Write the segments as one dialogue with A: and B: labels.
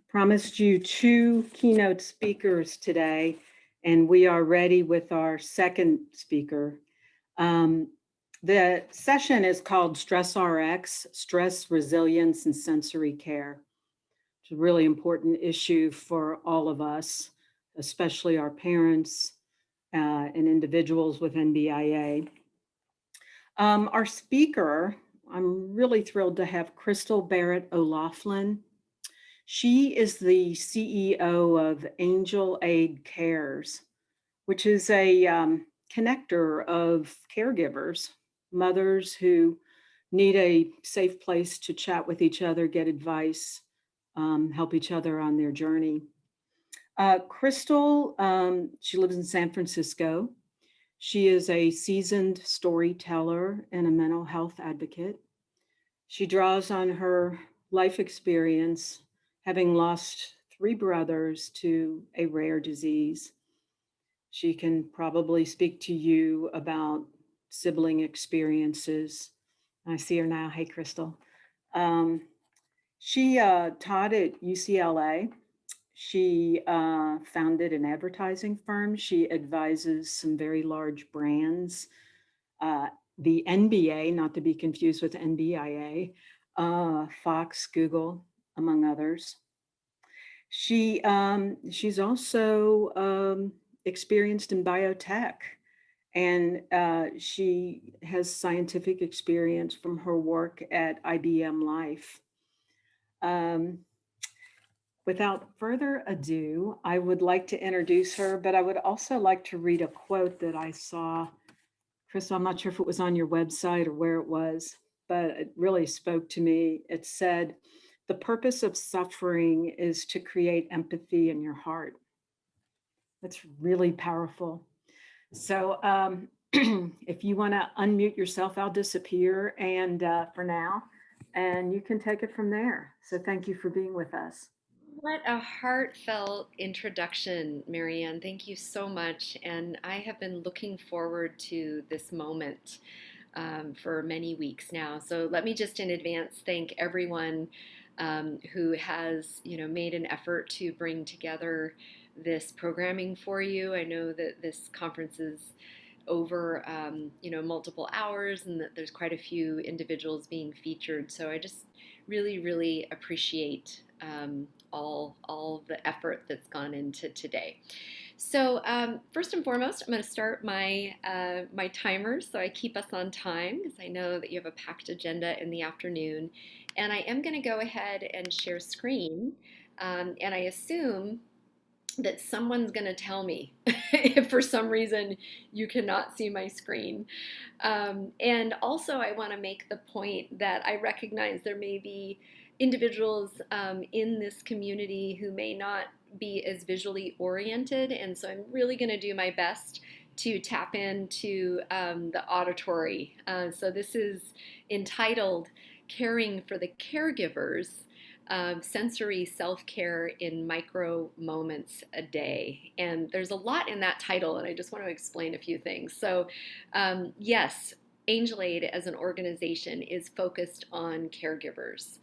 A: Promised you two keynote speakers today, and we are ready with our second speaker. Um, the session is called StressRX, Stress Resilience and Sensory Care. It's a really important issue for all of us, especially our parents and individuals with NBIA. Our speaker, I'm really thrilled to have Crystal Barrett O'Laughlin. She is the CEO of Angel Aid Cares, which is a connector of caregivers, mothers who need a safe place to chat with each other, get advice, help each other on their journey. Crystal, she lives in San Francisco. She is a seasoned storyteller and a mental health advocate. She draws on her life experience, having lost three brothers to a rare disease. She can probably speak to you about sibling experiences. I see her now. Hey, Crystal. Um, she taught at UCLA. She founded an advertising firm. She advises some very large brands, uh, the NBA, not to be confused with NBIA, Fox, Google, among others. She's also experienced in biotech, and she has scientific experience from her work at IBM Life. Um, Without further ado, I would like to introduce her, but I would also like to read a quote that I saw. Chris, I'm not sure if it was on your website or where it was, but it really spoke to me. It said, "The purpose of suffering is to create empathy in your heart." That's really powerful. So, if you want to unmute yourself, I'll disappear and for now, and you can take it from there. So, thank you for being with us.
B: What a heartfelt introduction, Marianne. Thank you so much. And I have been looking forward to this moment for many weeks now. So let me just in advance thank everyone who has, made an effort to bring together this programming for you. I know that this conference is over, multiple hours, and that there's quite a few individuals being featured. So I just really, really appreciate all the effort that's gone into today. So first and foremost, I'm going to start my timer so I keep us on time because I know that you have a packed agenda in the afternoon, and I am going to go ahead and share screen, and I assume that someone's going to tell me if for some reason you cannot see my screen. And also, I want to make the point that I recognize there may be individuals in this community who may not be as visually oriented, and so I'm really going to do my best to tap into the auditory. So this is entitled Caring for the Caregivers, sensory self care in micro moments a day. And there's a lot in that title, and I just want to explain a few things. So, yes, Angel Aid as an organization is focused on caregivers.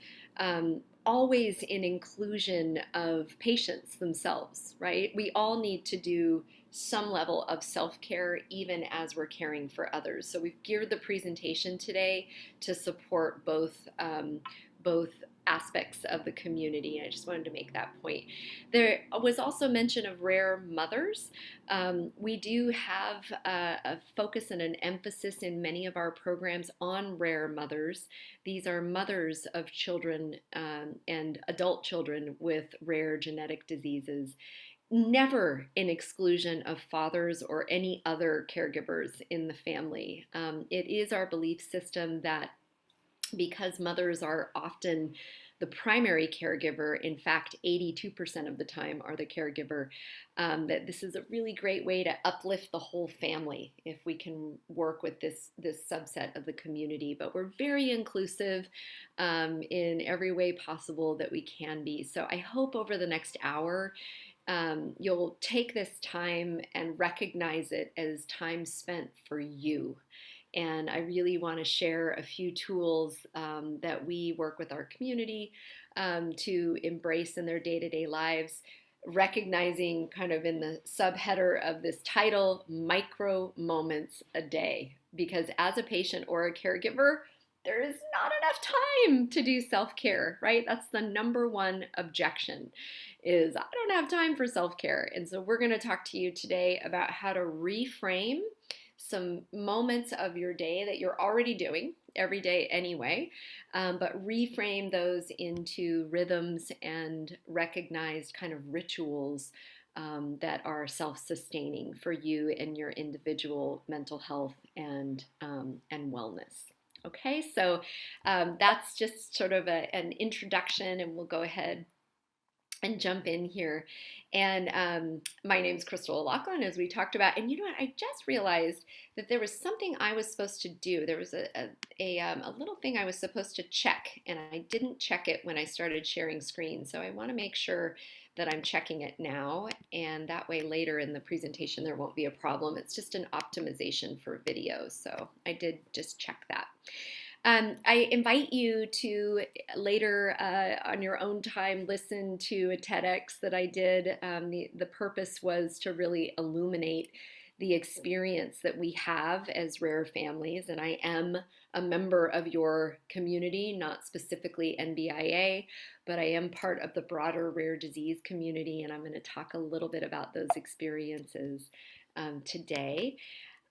B: Always in inclusion of patients themselves, right? We all need to do some level of self care even as we're caring for others. So we've geared the presentation today to support both aspects of the community. I just wanted to make that point. There was also mention of rare mothers. We do have a focus and an emphasis in many of our programs on rare mothers. These are mothers of children and adult children with rare genetic diseases. Never in exclusion of fathers or any other caregivers in the family. It is our belief system that because mothers are often the primary caregiver, in fact, 82% of the time are the caregiver, that this is a really great way to uplift the whole family if we can work with this subset of the community. But we're very inclusive in every way possible that we can be. So I hope over the next hour, you'll take this time and recognize it as time spent for you. And I really want to share a few tools that we work with our community to embrace in their day-to-day lives, recognizing kind of in the subheader of this title, micro moments a day. Because as a patient or a caregiver, there is not enough time to do self-care, right? That's the number one objection is I don't have time for self-care. And so we're going to talk to you today about how to reframe some moments of your day that you're already doing every day anyway, but reframe those into rhythms and recognized kind of rituals that are self-sustaining for you and your individual mental health and wellness. Okay, so that's just sort of an introduction, and we'll go ahead and jump in here. And my name's Crystal O'Loughlin, as we talked about. And you know what? I just realized that there was something I was supposed to do. There was a little thing I was supposed to check, and I didn't check it when I started sharing screen. So I want to make sure that I'm checking it now, and that way later in the presentation there won't be a problem. It's just an optimization for video. So I did just check that. I invite you to later on your own time listen to a TEDx that I did. The purpose was to really illuminate the experience that we have as rare families, and I am a member of your community, not specifically NBIA, but I am part of the broader rare disease community, and I'm going to talk a little bit about those experiences today.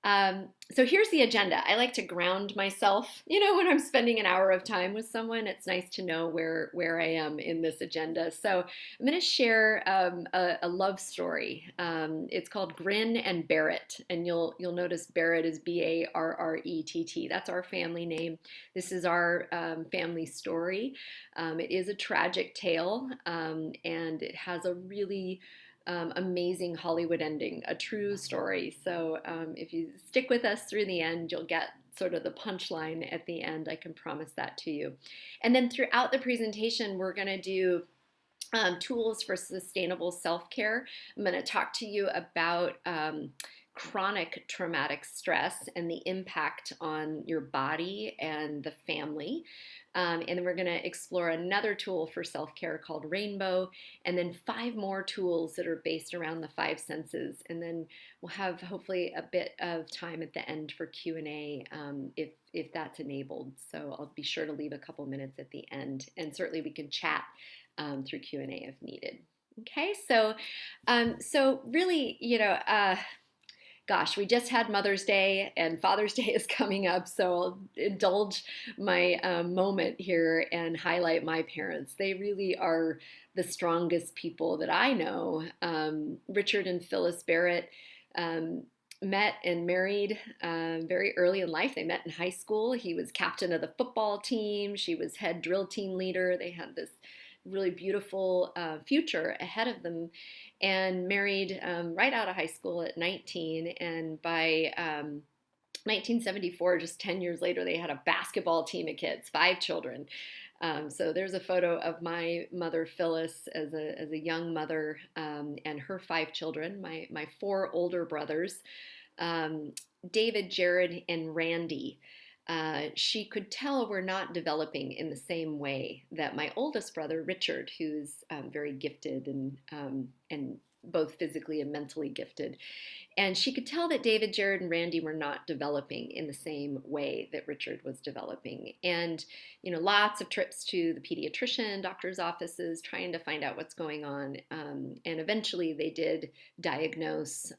B: So here's the agenda. I like to ground myself. You know, when I'm spending an hour of time with someone, it's nice to know where I am in this agenda. So I'm going to share a love story. It's called Grin and Barrett, and you'll notice Barrett is Barrett. That's our family name. This is our family story. It is a tragic tale, and it has a really amazing Hollywood ending, a true story. So if you stick with us through the end, you'll get sort of the punchline at the end. I can promise that to you. And then throughout the presentation, we're going to do tools for sustainable self-care. I'm going to talk to you about chronic traumatic stress and the impact on your body and the family. And then we're going to explore another tool for self-care called Rainbow, and then 5 more tools that are based around the 5 senses. And then we'll have hopefully a bit of time at the end for Q&A if that's enabled. So I'll be sure to leave a couple minutes at the end, and certainly we can chat through Q&A if needed. Okay, so really, you know, gosh, we just had Mother's Day and Father's Day is coming up, so I'll indulge my moment here and highlight my parents. They really are the strongest people that I know. Richard and Phyllis Barrett met and married very early in life. They met in high school. He was captain of the football team. She was head drill team leader. They had this really beautiful future ahead of them, and married right out of high school at 19. And by 1974, just 10 years later, they had a basketball team of kids, 5 children. So there's a photo of my mother, Phyllis, as a young mother, and her 5 children, my 4 older brothers, David, Jared, and Randy. She could tell we're not developing in the same way that my oldest brother, Richard, who's very gifted and both physically and mentally gifted. And she could tell that David, Jared, and Randy were not developing in the same way that Richard was developing. And, you know, lots of trips to the pediatrician, doctor's offices, trying to find out what's going on. And eventually they did diagnose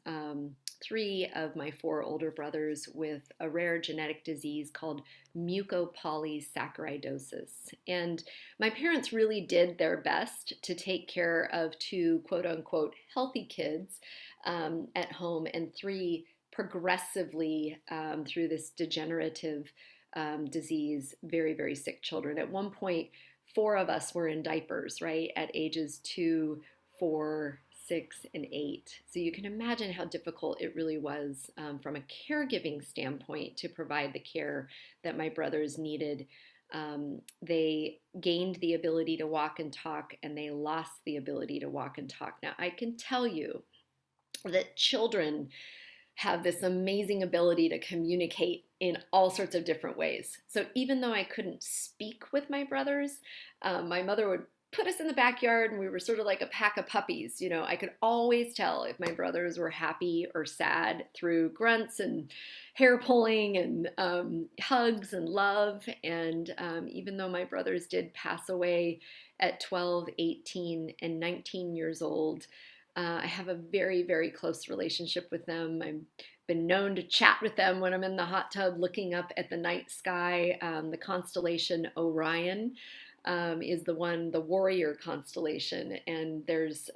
B: 3 of my 4 older brothers with a rare genetic disease called mucopolysaccharidosis. And my parents really did their best to take care of 2 quote unquote healthy kids at home, and 3 progressively through this degenerative disease, very, very sick children. At one point, 4 of us were in diapers, right, at ages 2, 4, 6, and 8. So you can imagine how difficult it really was from a caregiving standpoint to provide the care that my brothers needed. They gained the ability to walk and talk, and they lost the ability to walk and talk. Now, I can tell you that children have this amazing ability to communicate in all sorts of different ways. So even though I couldn't speak with my brothers, my mother would put us in the backyard and we were sort of like a pack of puppies. I could always tell if my brothers were happy or sad through grunts and hair pulling and hugs and love. And even though my brothers did pass away at 12, 18, and 19 years old, I have a very, very close relationship with them. I've been known to chat with them when I'm in the hot tub looking up at the night sky. The constellation Orion is the warrior constellation, and there's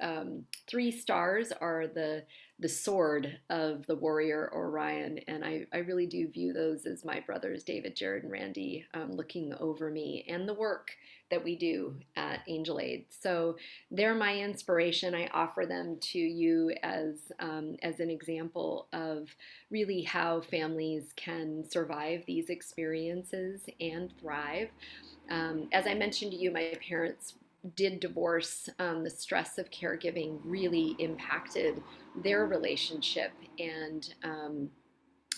B: three stars are the sword of the warrior Orion, and I really do view those as my brothers David, Jared, and Randy looking over me and the work that we do at Angel Aid. So they're my inspiration. I offer them to you as an example of really how families can survive these experiences and thrive. As I mentioned to you, my parents did divorce. The stress of caregiving really impacted their relationship, and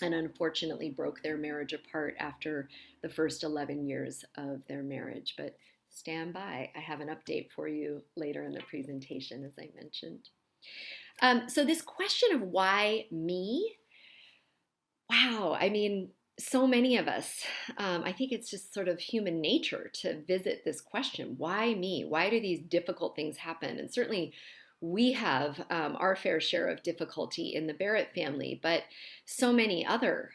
B: unfortunately broke their marriage apart after the first 11 years of their marriage. But stand by, I have an update for you later in the presentation, as I mentioned. So this question of why me? Wow, I mean, so many of us, I think it's just sort of human nature to visit this question. Why me? Why do these difficult things happen? And certainly we have our fair share of difficulty in the Barrett family, but so many other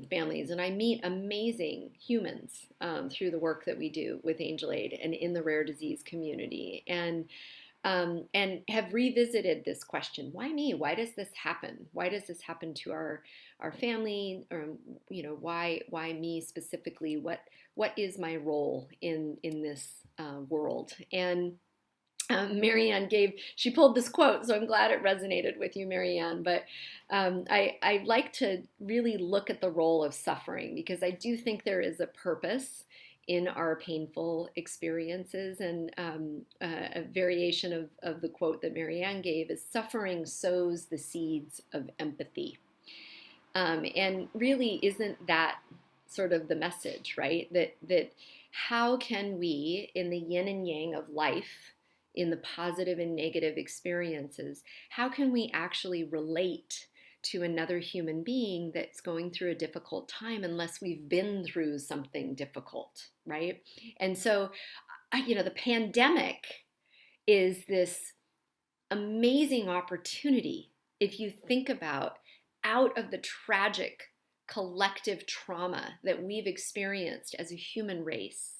B: families. And I meet amazing humans through the work that we do with Angel Aid and in the rare disease community. And have revisited this question: why me? Why does this happen? Why does this happen to our family? Or why me specifically? What is my role in this world? And Marianne she pulled this quote, so I'm glad it resonated with you, Marianne. But I like to really look at the role of suffering, because I do think there is a purpose in our painful experiences. And a variation of the quote that Marianne gave is: suffering sows the seeds of empathy. And really, isn't that sort of the message, right? That how can we, in the yin and yang of life, in the positive and negative experiences, how can we actually relate to another human being that's going through a difficult time unless we've been through something difficult, right? And so, the pandemic is this amazing opportunity, if you think about out of the tragic collective trauma that we've experienced as a human race,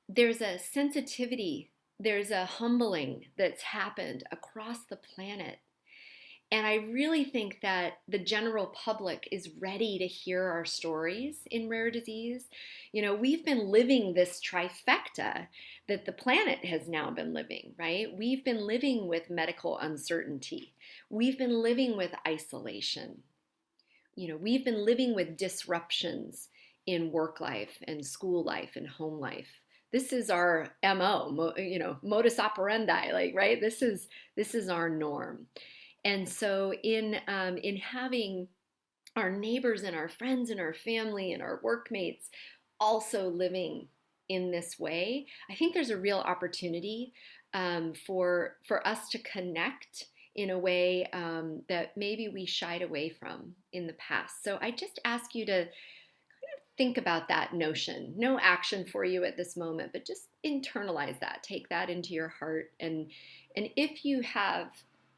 B: there's a sensitivity, there's a humbling that's happened across the planet. And I really think that the general public is ready to hear our stories in rare disease. We've been living this trifecta that the planet has now been living, right? We've been living with medical uncertainty. We've been living with isolation. We've been living with disruptions in work life and school life and home life. This is our MO, modus operandi, right? This is our norm. And so in having our neighbors and our friends and our family and our workmates also living in this way, I think there's a real opportunity for us to connect in a way that maybe we shied away from in the past. So I just ask you to think about that notion. No action for you at this moment, but just internalize that. Take that into your heart. And if you have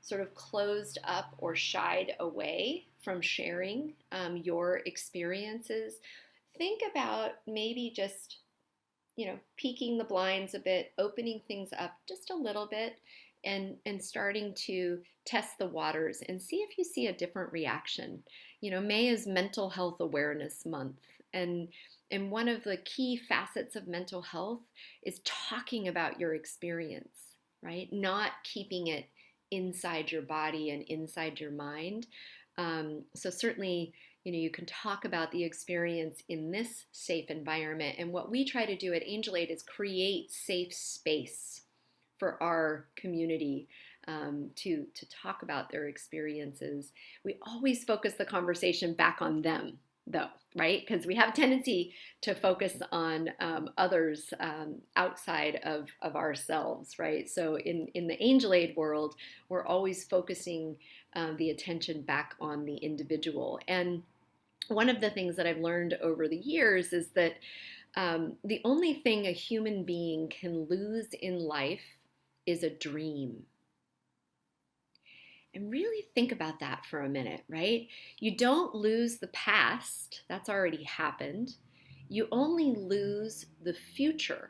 B: sort of closed up or shied away from sharing your experiences, think about maybe just, peeking the blinds a bit, opening things up just a little bit, and starting to test the waters and see if you see a different reaction. May is Mental Health Awareness Month. And one of the key facets of mental health is talking about your experience, right? Not keeping it inside your body and inside your mind. So certainly, you can talk about the experience in this safe environment. And what we try to do at Angel Aid is create safe space for our community to talk about their experiences. We always focus the conversation back on them, though, right? Because we have a tendency to focus on others outside of ourselves, right? So in the angel aid world, we're always focusing the attention back on the individual. And one of the things that I've learned over the years is that the only thing a human being can lose in life is a dream. And really think about that for a minute, right? You don't lose the past, that's already happened. You only lose the future.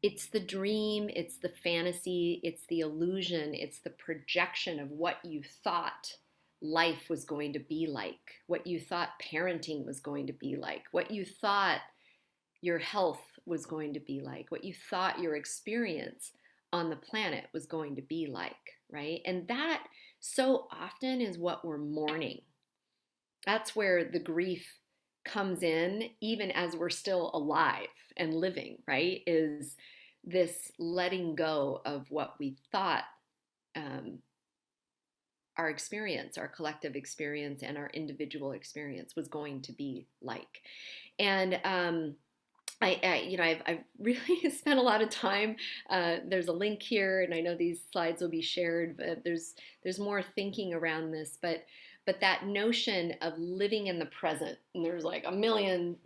B: It's the dream, it's the fantasy, it's the illusion, it's the projection of what you thought life was going to be like, what you thought parenting was going to be like, what you thought your health was going to be like, what you thought your experience on the planet was going to be like, right? And that so often is what we're mourning. That's where the grief comes in, even as we're still alive and living, right? Is this letting go of what we thought um, our experience, our collective experience, and our individual experience was going to be like. And I've really spent a lot of time. There's a link here, and I know these slides will be shared. But there's more thinking around this, but that notion of living in the present, and there's like a million,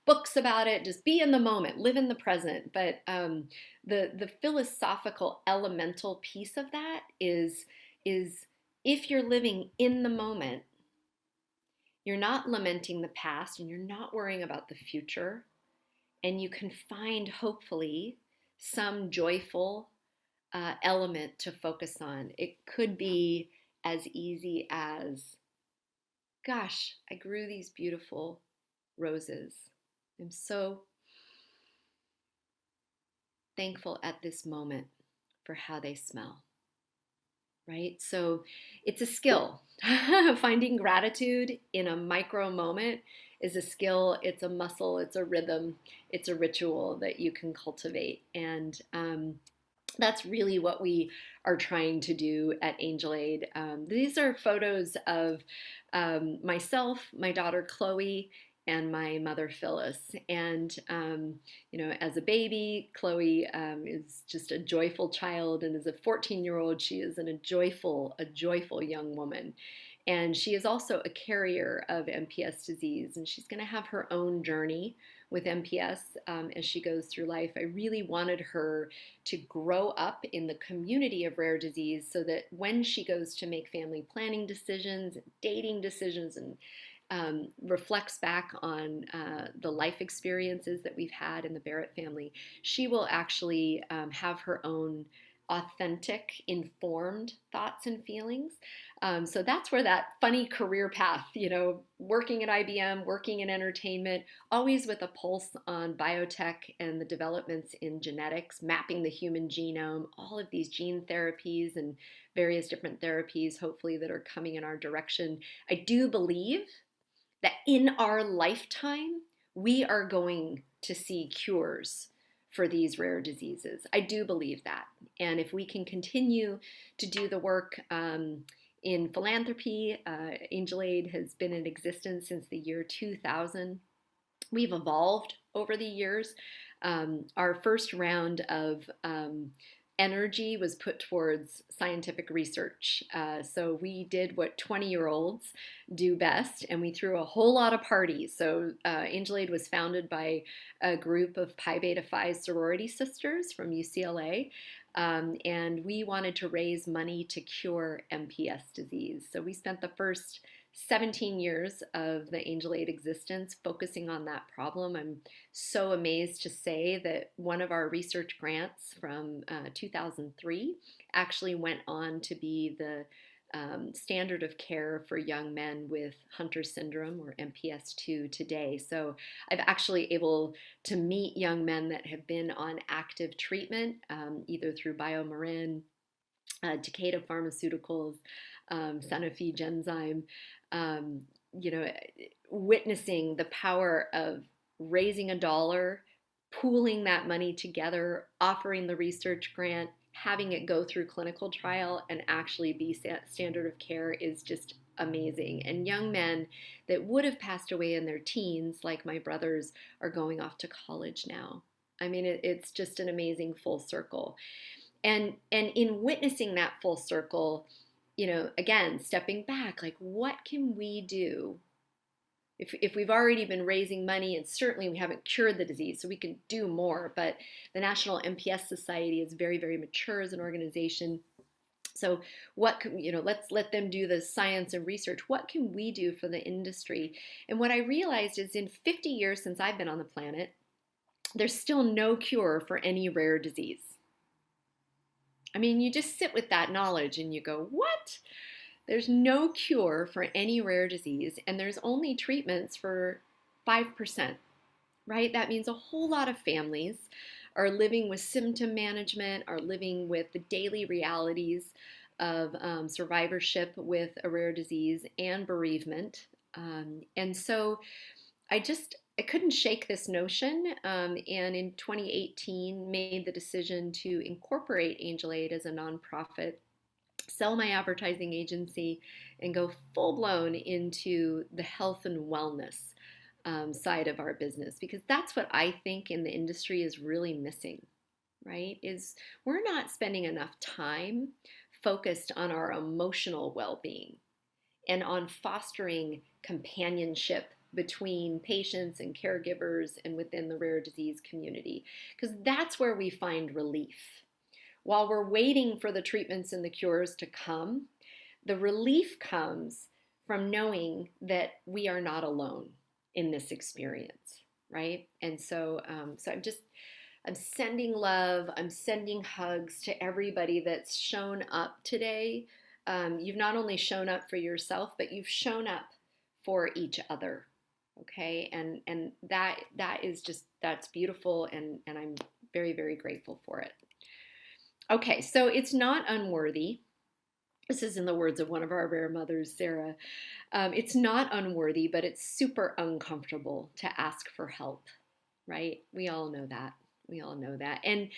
B: books about it. Just be in the moment, live in the present. But the philosophical elemental piece of that is if you're living in the moment, you're not lamenting the past, and you're not worrying about the future, and you can find, hopefully, some joyful element to focus on. It could be as easy as, gosh, I grew these beautiful roses. I'm so thankful at this moment for how they smell, right? So it's a skill. Finding gratitude in a micro moment is a skill, it's a muscle, it's a rhythm, it's a ritual that you can cultivate. And that's really what we are trying to do at Angel Aid. These are photos of myself, my daughter Chloe, and my mother Phyllis. And as a baby, Chloe is just a joyful child, and as a 14-year-old, she is a joyful young woman. And she is also a carrier of MPS disease, and she's going to have her own journey with MPS as she goes through life. I really wanted her to grow up in the community of rare disease so that when she goes to make family planning decisions, dating decisions, and reflects back on the life experiences that we've had in the Barrett family, she will actually have her own authentic, informed thoughts and feelings. So that's where that funny career path, working at IBM, working in entertainment, always with a pulse on biotech and the developments in genetics, mapping the human genome, all of these gene therapies and various different therapies, hopefully, that are coming in our direction. I do believe that in our lifetime, we are going to see cures for these rare diseases. I do believe that. And if we can continue to do the work in philanthropy, Angel Aid has been in existence since the year 2000. We've evolved over the years. Our first round of energy was put towards scientific research. So we did what 20-year-olds do best, and we threw a whole lot of parties. So Angel Aid was founded by a group of Pi Beta Phi sorority sisters from UCLA, and we wanted to raise money to cure MPS disease. So we spent the first 17 years of the Angel Aid existence focusing on that problem. I'm so amazed to say that one of our research grants from 2003 actually went on to be the standard of care for young men with Hunter syndrome, or MPS II, today. So I've actually able to meet young men that have been on active treatment, either through BioMarin, Takeda Pharmaceuticals, Sanofi Genzyme, um, you know, witnessing the power of raising a dollar, pooling that money together, offering the research grant, having it go through clinical trial and actually be standard of care is just amazing. And young men that would have passed away in their teens, like my brothers, are going off to college now. I mean, it's just an amazing full circle. And in witnessing that full circle, again, stepping back, like what can we do if we've already been raising money, and certainly we haven't cured the disease, so we can do more. But the National MPS Society is very, very mature as an organization. So what can, let's let them do the science and research. What can we do for the industry? And what I realized is in 50 years since I've been on the planet, there's still no cure for any rare disease. I mean, you just sit with that knowledge and you go, what? There's no cure for any rare disease, and there's only treatments for 5%, right? That means a whole lot of families are living with symptom management, are living with the daily realities of survivorship with a rare disease and bereavement. And so I couldn't shake this notion, and in 2018 made the decision to incorporate Angel Aid as a nonprofit, sell my advertising agency, and go full blown into the health and wellness side of our business, because that's what I think in the industry is really missing, right? Is we're not spending enough time focused on our emotional well-being and on fostering companionship between patients and caregivers and within the rare disease community, because that's where we find relief. While we're waiting for the treatments and the cures to come, the relief comes from knowing that we are not alone in this experience, right? And so, I'm sending love, I'm sending hugs to everybody that's shown up today. You've not only shown up for yourself, but you've shown up for each other, okay? And that is just, that's beautiful, and I'm very, very grateful for it. Okay, so it's not unworthy. This is in the words of one of our rare mothers, Sarah. It's not unworthy, but it's super uncomfortable to ask for help, right? We all know that. We all know that. And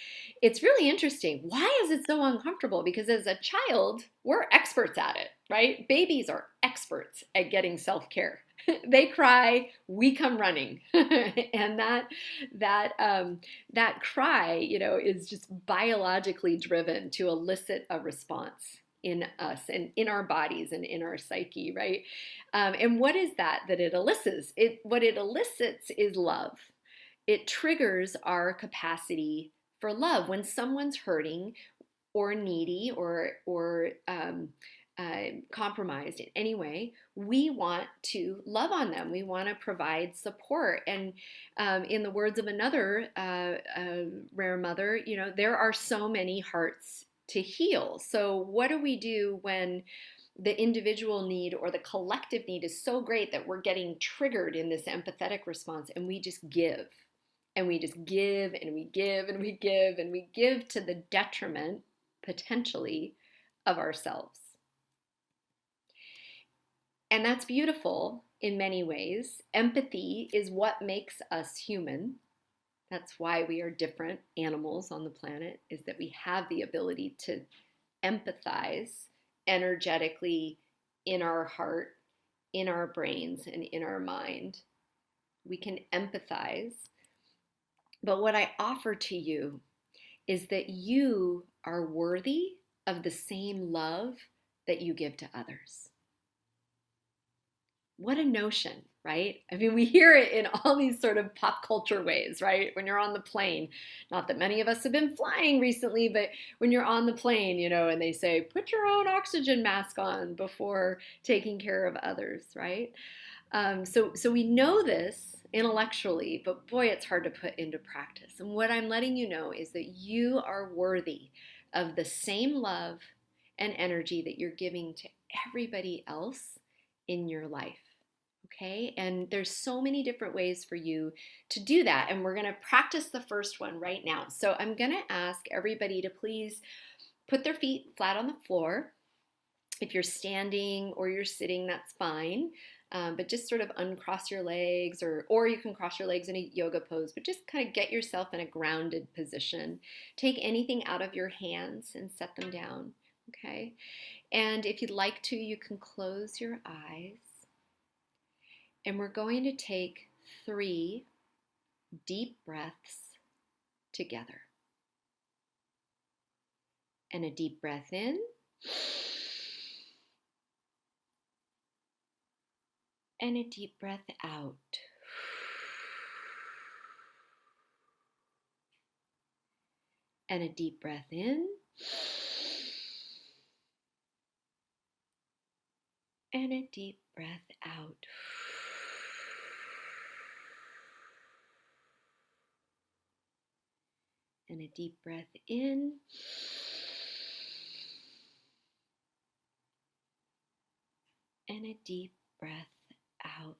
B: it's really interesting. Why is it so uncomfortable? Because as a child, we're experts at it, right? Babies are experts at getting self-care. They cry, we come running. And that cry, is just biologically driven to elicit a response in us and in our bodies and in our psyche, right? And what is that it elicits? What it elicits is love. It triggers our capacity for love. When someone's hurting or needy or compromised in any way, we want to love on them. We want to provide support. And in the words of another rare mother, there are so many hearts to heal. So what do we do when the individual need or the collective need is so great that we're getting triggered in this empathetic response, and we just give? And we just give and we give and we give and we give to the detriment, potentially, of ourselves. And that's beautiful in many ways. Empathy is what makes us human. That's why we are different animals on the planet, is that we have the ability to empathize energetically in our heart, in our brains, and in our mind. We can empathize. But what I offer to you is that you are worthy of the same love that you give to others. What a notion, right? I mean, we hear it in all these sort of pop culture ways, right? When you're on the plane, not that many of us have been flying recently, but when you're on the plane, and they say, put your own oxygen mask on before taking care of others, right? So we know this intellectually, but boy, it's hard to put into practice. And what I'm letting you know is that you are worthy of the same love and energy that you're giving to everybody else in your life. Okay? And there's so many different ways for you to do that. And we're going to practice the first one right now. So I'm going to ask everybody to please put their feet flat on the floor. If you're standing or you're sitting, that's fine. But just sort of uncross your legs, or you can cross your legs in a yoga pose, but just kind of get yourself in a grounded position. Take anything out of your hands and set them down. Okay. And if you'd like to, you can close your eyes. And we're going to take 3 deep breaths together. And a deep breath in. And a deep breath out. And a deep breath in. And a deep breath out. And a deep breath in. And a deep breath out.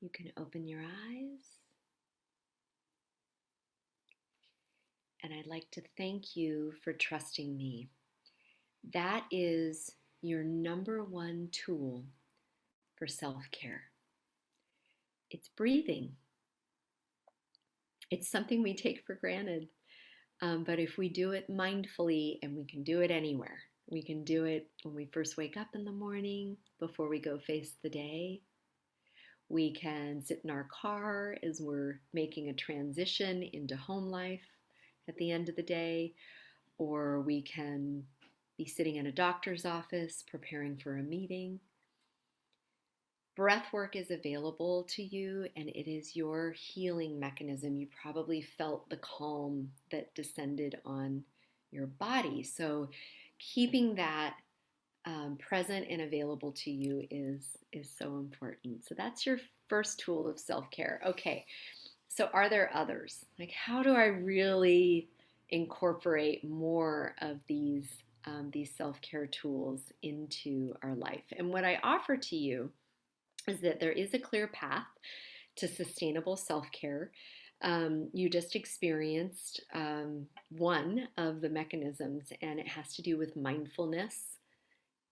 B: You can open your eyes. And I'd like to thank you for trusting me. That is your number one tool for self-care. It's breathing. It's something we take for granted. But if we do it mindfully, and we can do it anywhere, we can do it when we first wake up in the morning, before we go face the day. We can sit in our car as we're making a transition into home life at the end of the day, or we can be sitting in a doctor's office preparing for a meeting. Breath work is available to you, and it is your healing mechanism. You probably felt the calm that descended on your body. So keeping that present and available to you is so important. So that's your first tool of self-care. Okay, so are there others? Like, how do I really incorporate more of these self-care tools into our life? And what I offer to you is that there is a clear path to sustainable self-care. You just experienced one of the mechanisms, and it has to do with mindfulness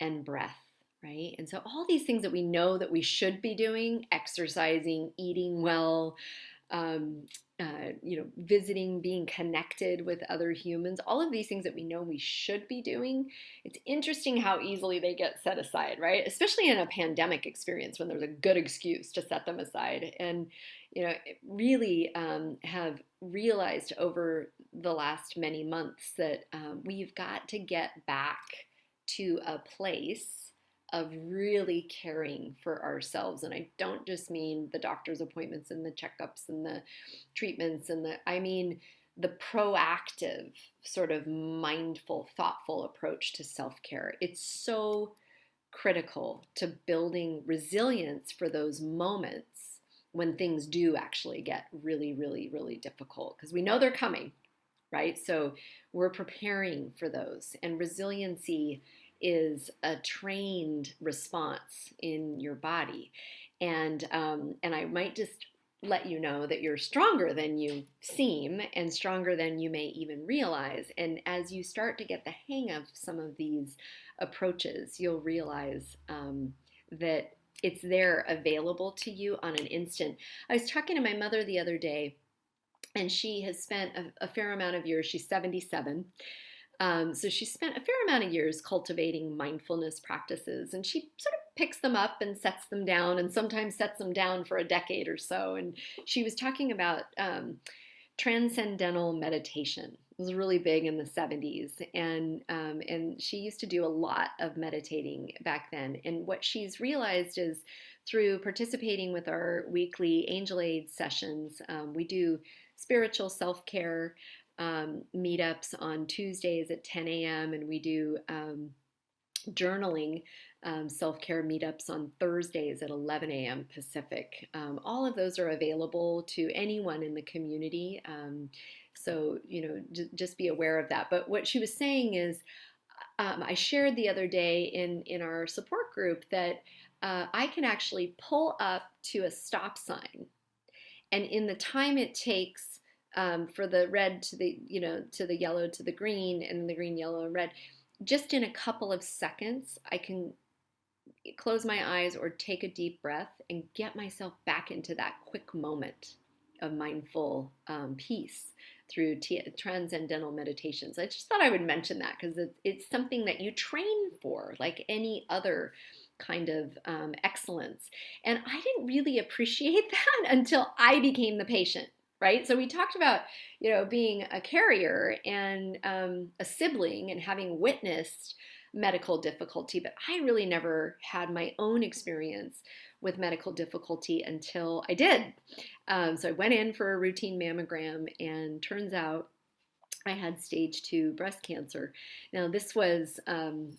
B: and breath, right? And so all these things that we know that we should be doing, exercising, eating well, um, visiting, being connected with other humans, all of these things that we know we should be doing, it's interesting how easily they get set aside, right? Especially in a pandemic experience when there's a good excuse to set them aside. And, really have realized over the last many months that we've got to get back to a place of really caring for ourselves. And I don't just mean the doctor's appointments and the checkups and the treatments I mean the proactive, sort of mindful, thoughtful approach to self-care. It's so critical to building resilience for those moments when things do actually get really, really, really difficult, because we know they're coming, right? So we're preparing for those. And resiliency is a trained response in your body. And I might just let you know that you're stronger than you seem, and stronger than you may even realize. And as you start to get the hang of some of these approaches, you'll realize that it's there available to you on an instant. I was talking to my mother the other day, and she has spent a fair amount of years. She's 77. So she spent a fair amount of years cultivating mindfulness practices, and she sort of picks them up and sets them down, and sometimes sets them down for a decade or so. And she was talking about transcendental meditation. It was really big in the 70s, and she used to do a lot of meditating back then. And what she's realized is, through participating with our weekly Angel Aid sessions, we do spiritual self-care meetups on Tuesdays at 10 a.m. and we do journaling self-care meetups on Thursdays at 11 a.m. Pacific. All of those are available to anyone in the community. So, just be aware of that. But what she was saying is, I shared the other day in our support group that I can actually pull up to a stop sign, and in the time it takes for the red to the to the yellow to the green, and the green, yellow, and red, just in a couple of seconds, I can close my eyes or take a deep breath and get myself back into that quick moment of mindful peace through transcendental meditations. I just thought I would mention that because it's something that you train for, like any other kind of excellence. And I didn't really appreciate that until I became the patient. Right. So we talked about, being a carrier and a sibling and having witnessed medical difficulty, but I really never had my own experience with medical difficulty until I did. So I went in for a routine mammogram, and turns out I had stage 2 breast cancer. Now, this was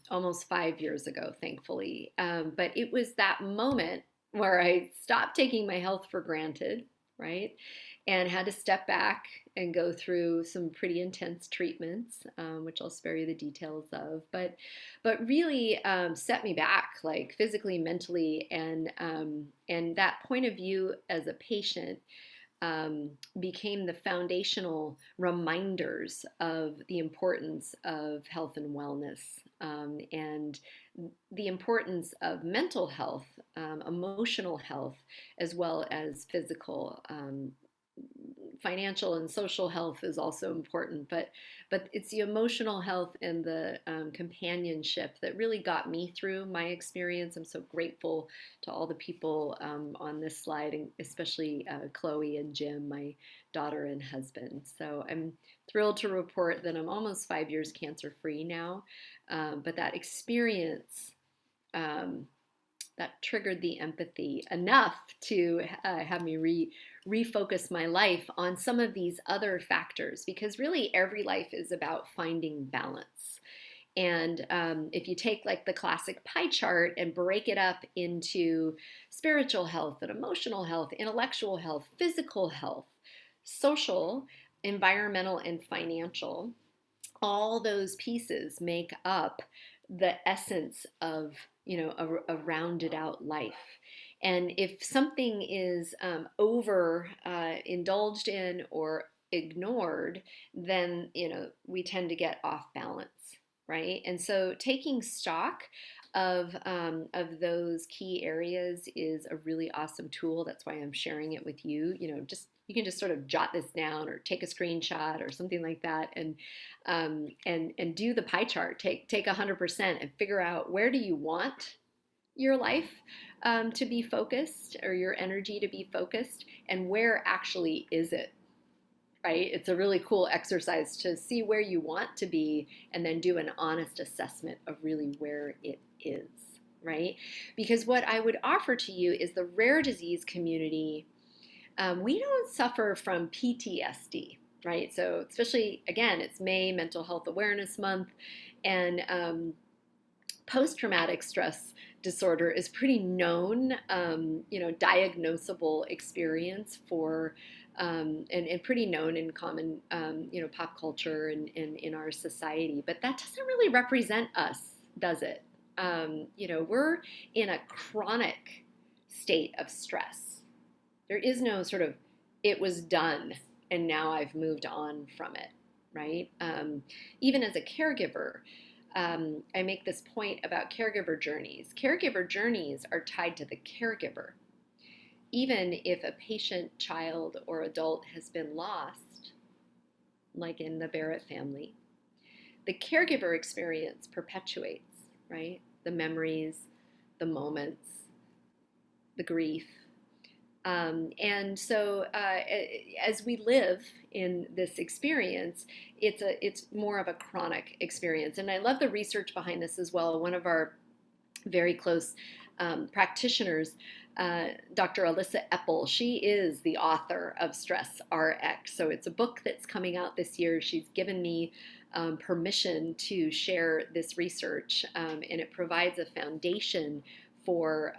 B: almost 5 years ago, thankfully. But it was that moment where I stopped taking my health for granted, right? And had to step back and go through some pretty intense treatments, which I'll spare you the details of, but really set me back, like physically, mentally, and that point of view as a patient became the foundational reminders of the importance of health and wellness, and the importance of mental health, emotional health, as well as physical. Financial and social health is also important, but it's the emotional health and the companionship that really got me through my experience. I'm so grateful to all the people on this slide, and especially Chloe and Jim, my daughter and husband. So I'm thrilled to report that I'm almost 5 years cancer free now, but that experience that triggered the empathy enough to have me refocus my life on some of these other factors, because really every life is about finding balance. And if you take like the classic pie chart and break it up into spiritual health and emotional health, intellectual health, physical health, social, environmental, and financial, all those pieces make up the essence of a rounded out life. And if something is over indulged in or ignored, then we tend to get off balance, right? And so taking stock of those key areas is a really awesome tool. That's why I'm sharing it with you. You can just sort of jot this down or take a screenshot or something like that, and do the pie chart. Take 100% and figure out, where do you want your life to be focused, or your energy to be focused, and where actually is it, right? It's a really cool exercise to see where you want to be and then do an honest assessment of really where it is, right? Because what I would offer to you is the rare disease community. We don't suffer from PTSD, right? So especially, again, it's May, Mental Health Awareness Month, and post-traumatic stress disorder is pretty known, diagnosable experience for, and pretty known in common, pop culture and in our society. But that doesn't really represent us, does it? We're in a chronic state of stress. There is no sort of, it was done and now I've moved on from it, right? Even as a caregiver, I make this point about caregiver journeys. Caregiver journeys are tied to the caregiver. Even if a patient, child, or adult has been lost, like in the Barrett family, the caregiver experience perpetuates, right? The memories, the moments, the grief. And so as we live in this experience, it's more of a chronic experience. And I love the research behind this as well. One of our very close practitioners, Dr. Alyssa Eppel, she is the author of StressRX. So it's a book that's coming out this year. She's given me permission to share this research, and it provides a foundation for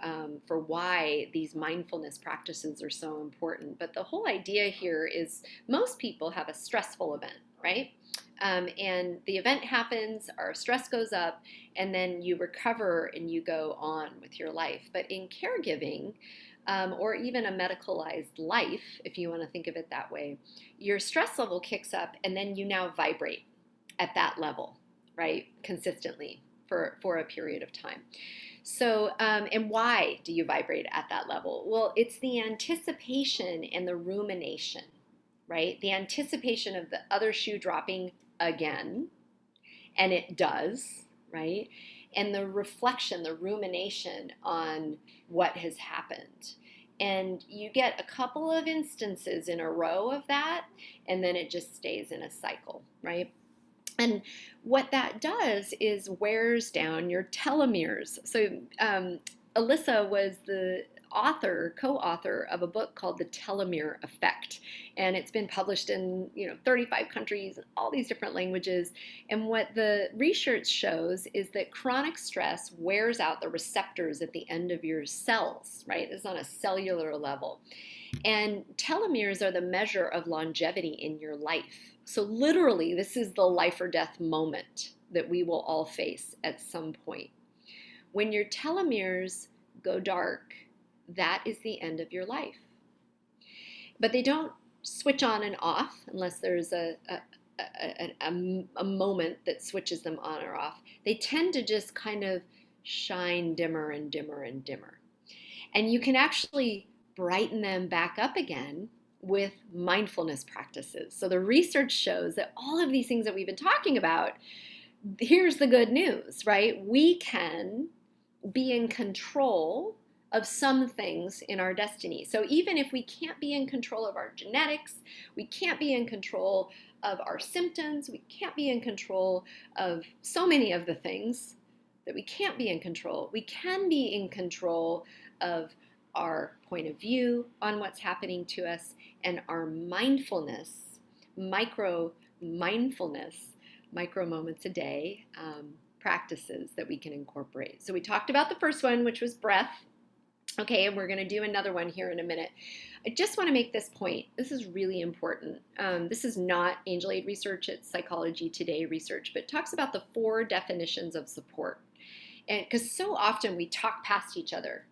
B: why these mindfulness practices are so important. But the whole idea here is, most people have a stressful event, right? And the event happens, our stress goes up, and then you recover and you go on with your life. But in caregiving, or even a medicalized life, if you want to think of it that way, your stress level kicks up, and then you now vibrate at that level, right, consistently for a period of time. So, and why do you vibrate at that level? Well, it's the anticipation and the rumination, right? The anticipation of the other shoe dropping again, and it does, right? And the reflection, the rumination on what has happened. And you get a couple of instances in a row of that, and then it just stays in a cycle, right? And what that does is wears down your telomeres. So Alyssa was the co-author of a book called The Telomere Effect, and it's been published in 35 countries, all these different languages. And what the research shows is that chronic stress wears out the receptors at the end of your cells, right? This is on a cellular level. And telomeres are the measure of longevity in your life. So literally, this is the life or death moment that we will all face at some point. When your telomeres go dark, that is the end of your life. But they don't switch on and off unless there's a moment that switches them on or off. They tend to just kind of shine dimmer and dimmer and dimmer. And you can actually brighten them back up again with mindfulness practices. So the research shows that all of these things that we've been talking about, here's the good news, right? We can be in control of some things in our destiny. So even if we can't be in control of our genetics, we can't be in control of our symptoms, we can't be in control of so many of the things that we can't be in control, we can be in control of our point of view on what's happening to us and our mindfulness, micro moments a day practices that we can incorporate. So we talked about the first one, which was breath. Okay, and we're going to do another one here in a minute. I just want to make this point. This is really important. This is not Angel Aid research, it's Psychology Today research, but it talks about the 4 definitions of support. And because so often we talk past each other,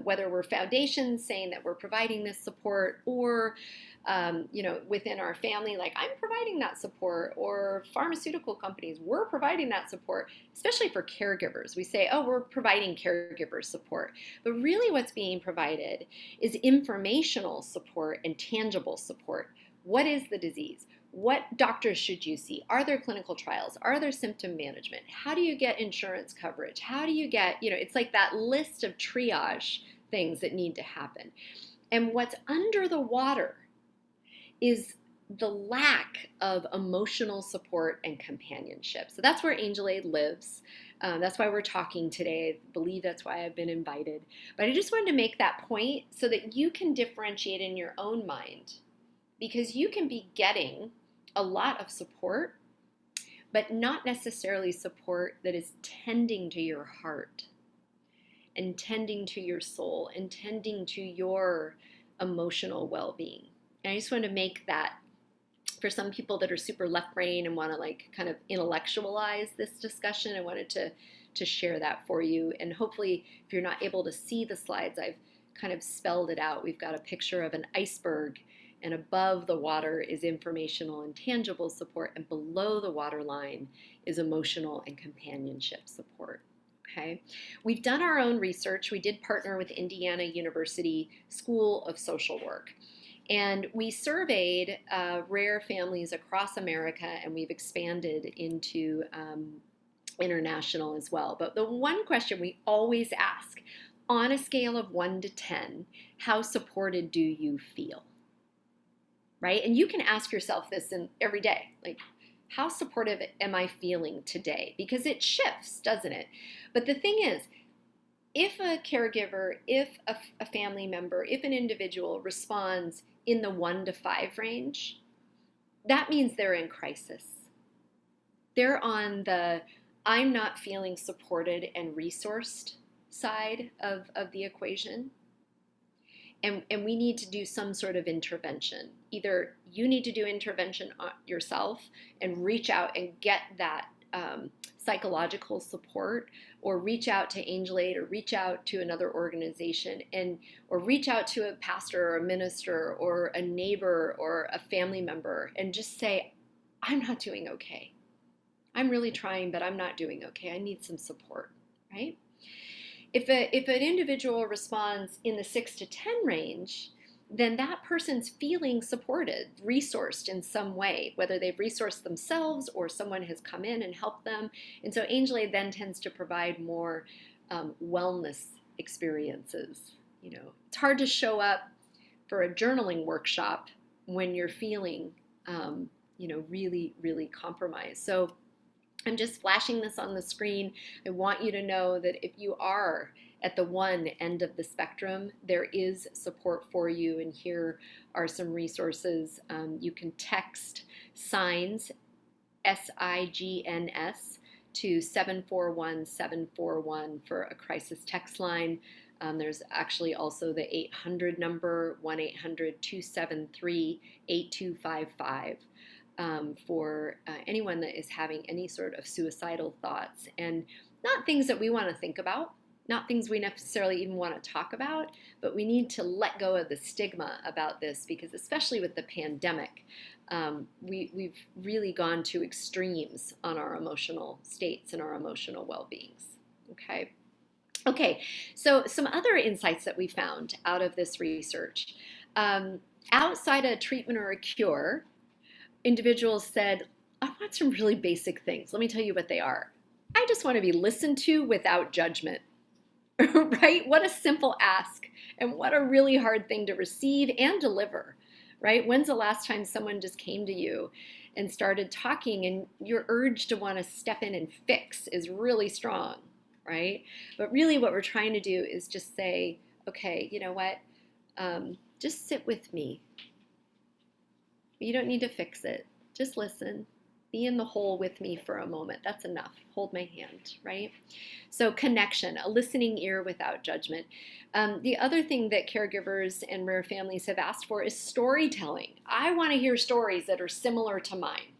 B: whether we're foundations saying that we're providing this support, or within our family, like I'm providing that support, or pharmaceutical companies, we're providing that support, especially for caregivers. We say, oh, we're providing caregiver support. But really what's being provided is informational support and tangible support. What is the disease? What doctors should you see? Are there clinical trials? Are there symptom management? How do you get insurance coverage? How do you get, it's like that list of triage things that need to happen. And what's under the water is the lack of emotional support and companionship. So that's where Angel Aid lives. That's why we're talking today. I believe that's why I've been invited. But I just wanted to make that point so that you can differentiate in your own mind, because you can be getting a lot of support, but not necessarily support that is tending to your heart and tending to your soul and tending to your emotional well-being. And I just want to make that, for some people that are super left brain and want to kind of intellectualize this discussion, I wanted to share that for you. And hopefully, if you're not able to see the slides, I've kind of spelled it out. We've got a picture of an iceberg, and above the water is informational and tangible support, and below the waterline is emotional and companionship support. Okay, we've done our own research. We did partner with Indiana University School of Social Work. And we surveyed rare families across America, and we've expanded into international as well. But the one question we always ask, on a scale of 1 to 10, how supported do you feel? Right? And you can ask yourself this every day, like, how supportive am I feeling today? Because it shifts, doesn't it? But the thing is, if a caregiver, if a family member, if an individual responds in the 1 to 5 range, that means they're in crisis. They're on the I'm not feeling supported and resourced side of the equation. And we need to do some sort of intervention. Either you need to do intervention yourself and reach out and get that psychological support, or reach out to Angel Aid, or reach out to another organization, or reach out to a pastor or a minister or a neighbor or a family member and just say, I'm not doing okay. I'm really trying, but I'm not doing okay. I need some support, right? if an individual responds in the 6 to 10 range, then that person's feeling supported, resourced in some way, whether they've resourced themselves or someone has come in and helped them. And so Angel Aid then tends to provide more wellness experiences. It's hard to show up for a journaling workshop when you're feeling, really, really compromised. So I'm just flashing this on the screen. I want you to know that if you are at the one end of the spectrum, there is support for you, and here are some resources. You can text SIGNS, SIGNS, to 741-741 for a crisis text line. There's actually also the 800 number, 1-800-273-8255. For anyone that is having any sort of suicidal thoughts, and not things that we want to think about, not things we necessarily even want to talk about, but we need to let go of the stigma about this, because especially with the pandemic, we've really gone to extremes on our emotional states and our emotional well-beings. Okay, so some other insights that we found out of this research. Outside a treatment or a cure, individuals said, I want some really basic things. Let me tell you what they are. I just want to be listened to without judgment, right? What a simple ask, and what a really hard thing to receive and deliver, right? When's the last time someone just came to you and started talking, and your urge to want to step in and fix is really strong, right? But really what we're trying to do is just say, okay, you know what? Just sit with me. You don't need to fix it. Just listen. Be in the hole with me for a moment. That's enough. Hold my hand, right? So connection, a listening ear without judgment. The other thing that caregivers and rare families have asked for is storytelling. I want to hear stories that are similar to mine.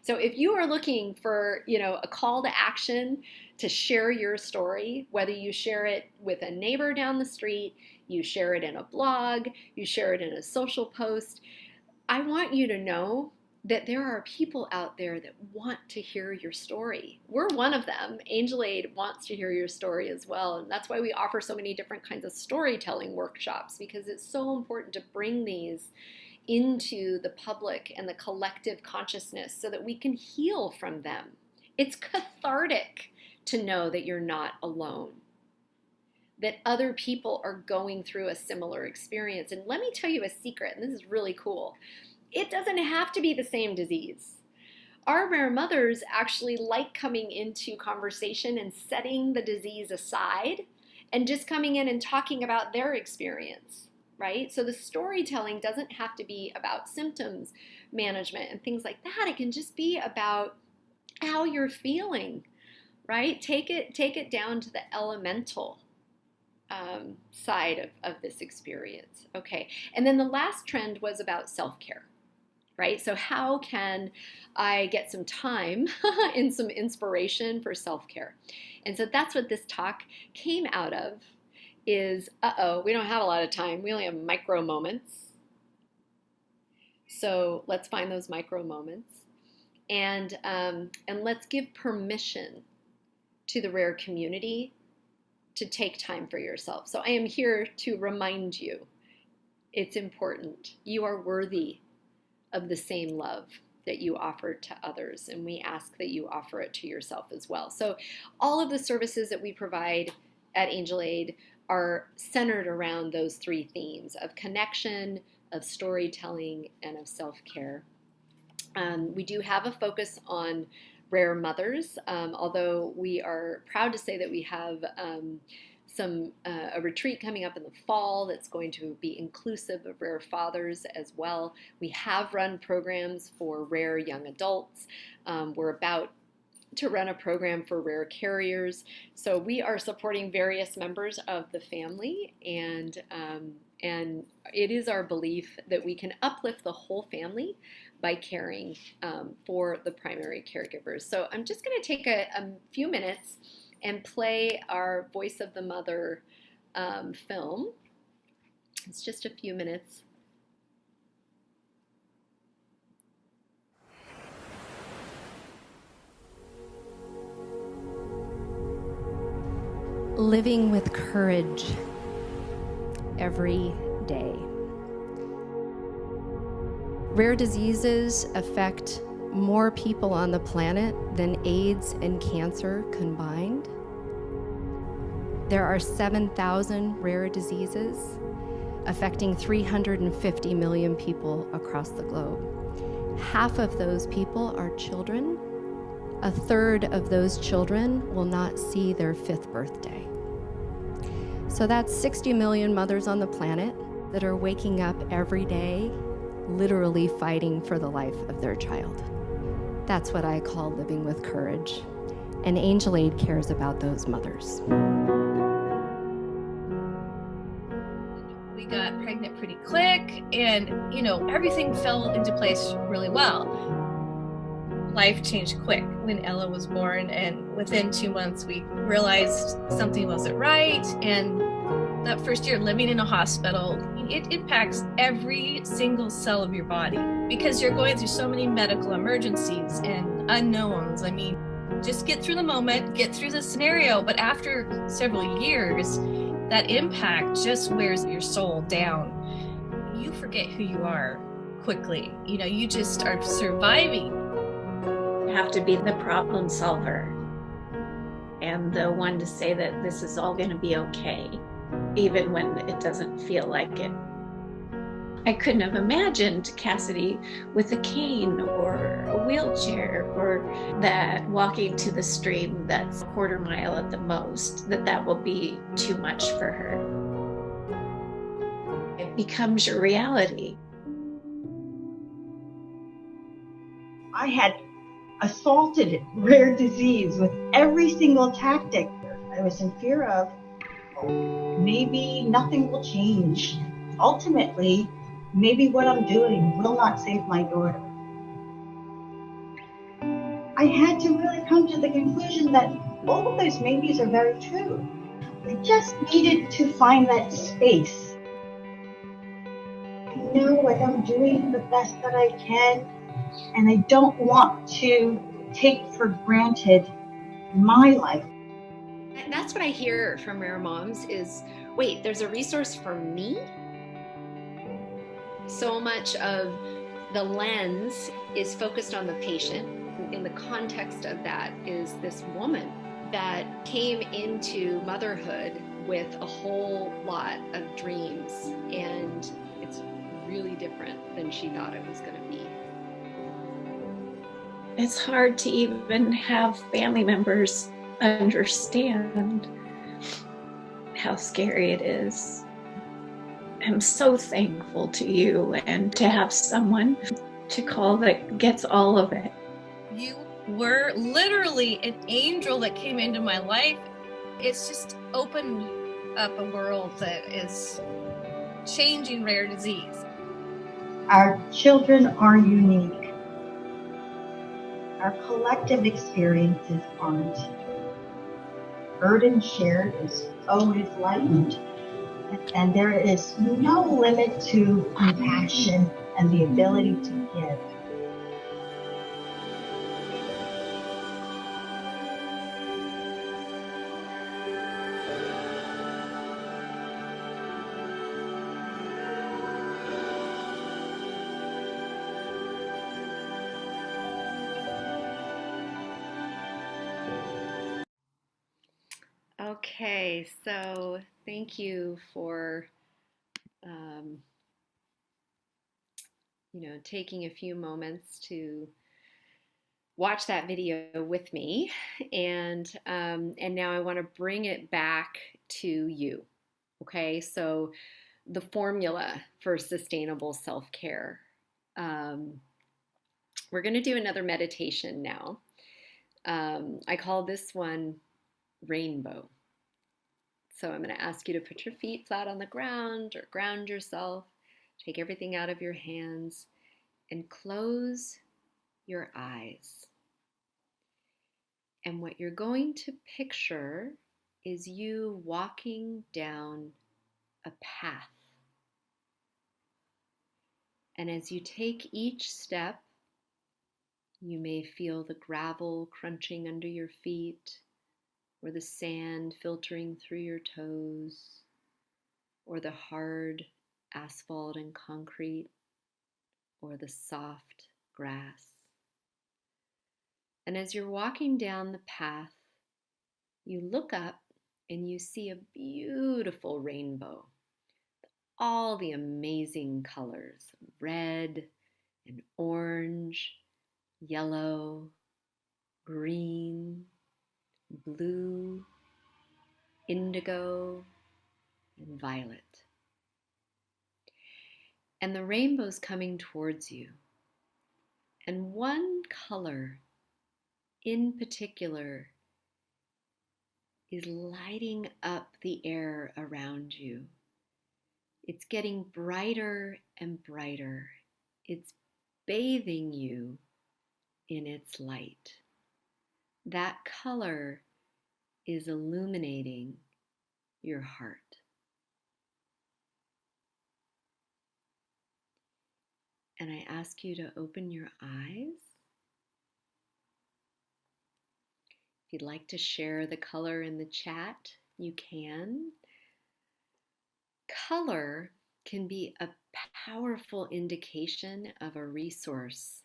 B: So if you are looking for, a call to action to share your story, whether you share it with a neighbor down the street, you share it in a blog, you share it in a social post, I want you to know that there are people out there that want to hear your story. We're one of them. Angel Aid wants to hear your story as well. And that's why we offer so many different kinds of storytelling workshops, because it's so important to bring these into the public and the collective consciousness so that we can heal from them. It's cathartic to know that you're not alone, that other people are going through a similar experience. And let me tell you a secret, and this is really cool. It doesn't have to be the same disease. Our rare mothers actually like coming into conversation and setting the disease aside and just coming in and talking about their experience, right? So the storytelling doesn't have to be about symptoms management and things like that. It can just be about how you're feeling, right? Take it down to the elemental side of this experience. Okay, and then the last trend was about self-care, right? So how can I get some time and some inspiration for self-care? And so that's what this talk came out of is, we don't have a lot of time. We only have micro moments. So let's find those micro moments, and let's give permission to the rare community to take time for yourself. So I am here to remind you, it's important. You are worthy of the same love that you offer to others, and we ask that you offer it to yourself as well. So all of the services that we provide at Angel Aid are centered around those three themes of connection, of storytelling, and of self-care. We do have a focus on rare mothers, although we are proud to say that we have a retreat coming up in the fall that's going to be inclusive of rare fathers as well. We have run programs for rare young adults. We're about to run a program for rare carriers. So we are supporting various members of the family, and it is our belief that we can uplift the whole family by caring for the primary caregivers. So I'm just going to take a few minutes and play our Voice of the Mother film. It's just a few minutes.
C: living with courage every day. Rare diseases affect more people on the planet than AIDS and cancer combined. There are 7,000 rare diseases affecting 350 million people across the globe. Half of those people are children. A third of those children will not see their 5th birthday. So that's 60 million mothers on the planet that are waking up every day, literally fighting for the life of their child. That's what I call living with courage. And Angel Aid cares about those mothers.
D: We got pregnant pretty quick, and everything fell into place really well. Life changed quick when Ella was born, and within 2 months we realized something wasn't right. And that first year living in a hospital, it impacts every single cell of your body because you're going through so many medical emergencies and unknowns. I mean, just get through the moment, get through the scenario, but after several years, that impact just wears your soul down. You forget who you are quickly. You just are surviving.
E: You have to be the problem solver and the one to say that this is all going to be okay, even when it doesn't feel like it. I couldn't have imagined Cassidy with a cane or a wheelchair, or that walking to the stream that's a quarter mile at the most, that will be too much for her. It becomes your reality.
F: I had assaulted rare disease with every single tactic. I was in fear of, maybe nothing will change. Ultimately, maybe what I'm doing will not save my daughter. I had to really come to the conclusion that all of those maybes are very true. I just needed to find that space. I know that I'm doing the best that I can, and I don't want to take for granted my life.
B: That's what I hear from rare moms is, wait, there's a resource for me? So much of the lens is focused on the patient. In the context of that is this woman that came into motherhood with a whole lot of dreams, and it's really different than she thought it was going to be.
E: It's hard to even have family members understand how scary it is. I'm so thankful to you and to have someone to call that gets all of it.
D: You were literally an angel that came into my life. It's just opened up a world that is changing rare disease.
F: Our children are unique. Our collective experiences aren't. Burden shared is always lightened, and there is no limit to compassion and the ability to give.
B: Okay, so thank you for taking a few moments to watch that video with me, and now I want to bring it back to you. Okay, so the formula for sustainable self-care. We're going to do another meditation now. I call this one Rainbow. So I'm going to ask you to put your feet flat on the ground or ground yourself. Take everything out of your hands and close your eyes. And what you're going to picture is you walking down a path. And as you take each step, you may feel the gravel crunching under your feet, or the sand filtering through your toes, or the hard asphalt and concrete, or the soft grass. And as you're walking down the path, you look up and you see a beautiful rainbow. All the amazing colors, red and orange, yellow, green, blue, indigo, and violet. And the rainbow's coming towards you. And one color in particular is lighting up the air around you. It's getting brighter and brighter. It's bathing you in its light. That color is illuminating your heart. And I ask you to open your eyes. If you'd like to share the color in the chat, you can. Color can be a powerful indication of a resource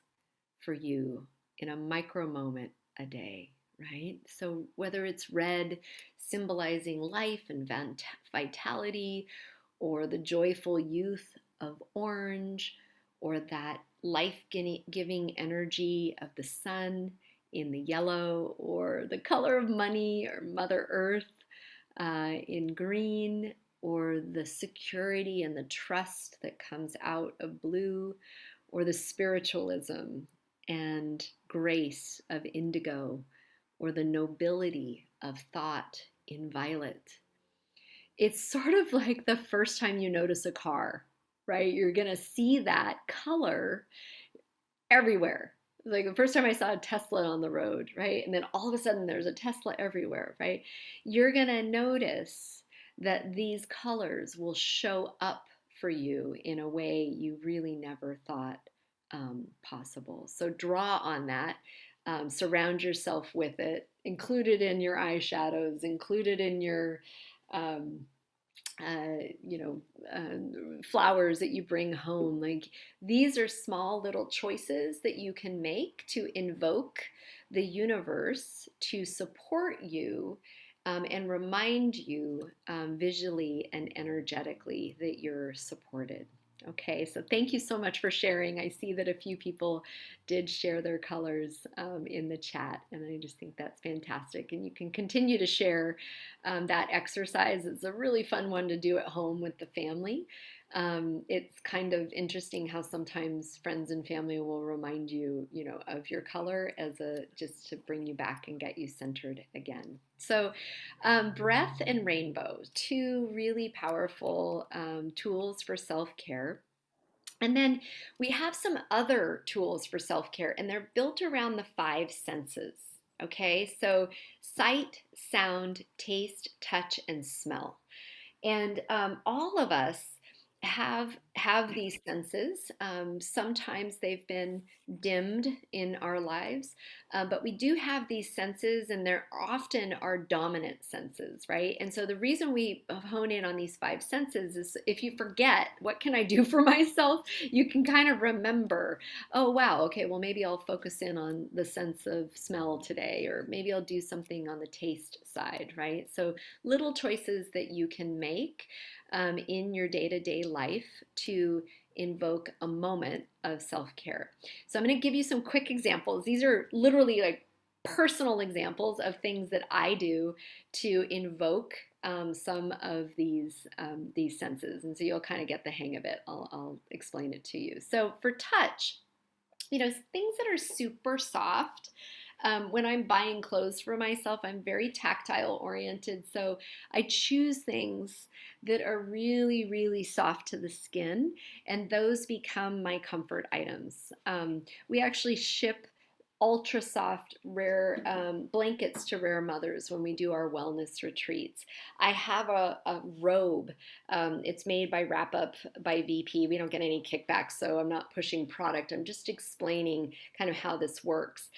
B: for you in a micro moment a day, right? So whether it's red symbolizing life and vitality, or the joyful youth of orange, or that life-giving energy of the sun in the yellow, or the color of money or Mother Earth in green, or the security and the trust that comes out of blue, or the spiritualism and grace of indigo, or the nobility of thought in violet. It's sort of like the first time you notice a car, right? You're going to see that color everywhere. Like the first time I saw a Tesla on the road, right? And then all of a sudden there's a Tesla everywhere, right? You're going to notice that these colors will show up for you in a way you really never thought possible. So draw on that, surround yourself with it, include it in your eyeshadows, include it in your um, flowers that you bring home. Like, these are small little choices that you can make to invoke the universe to support you and remind you visually and energetically that you're supported. Okay, so thank you so much for sharing. I see that a few people did share their colors in the chat, and I just think that's fantastic. And you can continue to share that exercise. It's a really fun one to do at home with the family. It's kind of interesting how sometimes friends and family will remind you, of your color as just to bring you back and get you centered again. So breath and rainbow, two really powerful tools for self-care. And then we have some other tools for self-care, and they're built around the 5 senses. Okay, so sight, sound, taste, touch, and smell. And all of us have these senses. Sometimes they've been dimmed in our lives, but we do have these senses, and they're often our dominant senses, right? And so the reason we hone in on these 5 senses is if you forget, what can I do for myself? You can kind of remember, oh, wow, okay, well, maybe I'll focus in on the sense of smell today, or maybe I'll do something on the taste side, right? So little choices that you can make in your day-to-day life to invoke a moment of self-care. So I'm going to give you some quick examples. These are literally like personal examples of things that I do to invoke some of these senses, and so you'll kind of get the hang of it. I'll explain it to you. So for touch, things that are super soft. When I'm buying clothes for myself, I'm very tactile oriented, so I choose things that are really, really soft to the skin, and those become my comfort items. We actually ship ultra soft rare blankets to rare mothers when we do our wellness retreats. I have a robe. It's made by Wrap Up by VP. We don't get any kickbacks, so I'm not pushing product. I'm just explaining kind of how this works.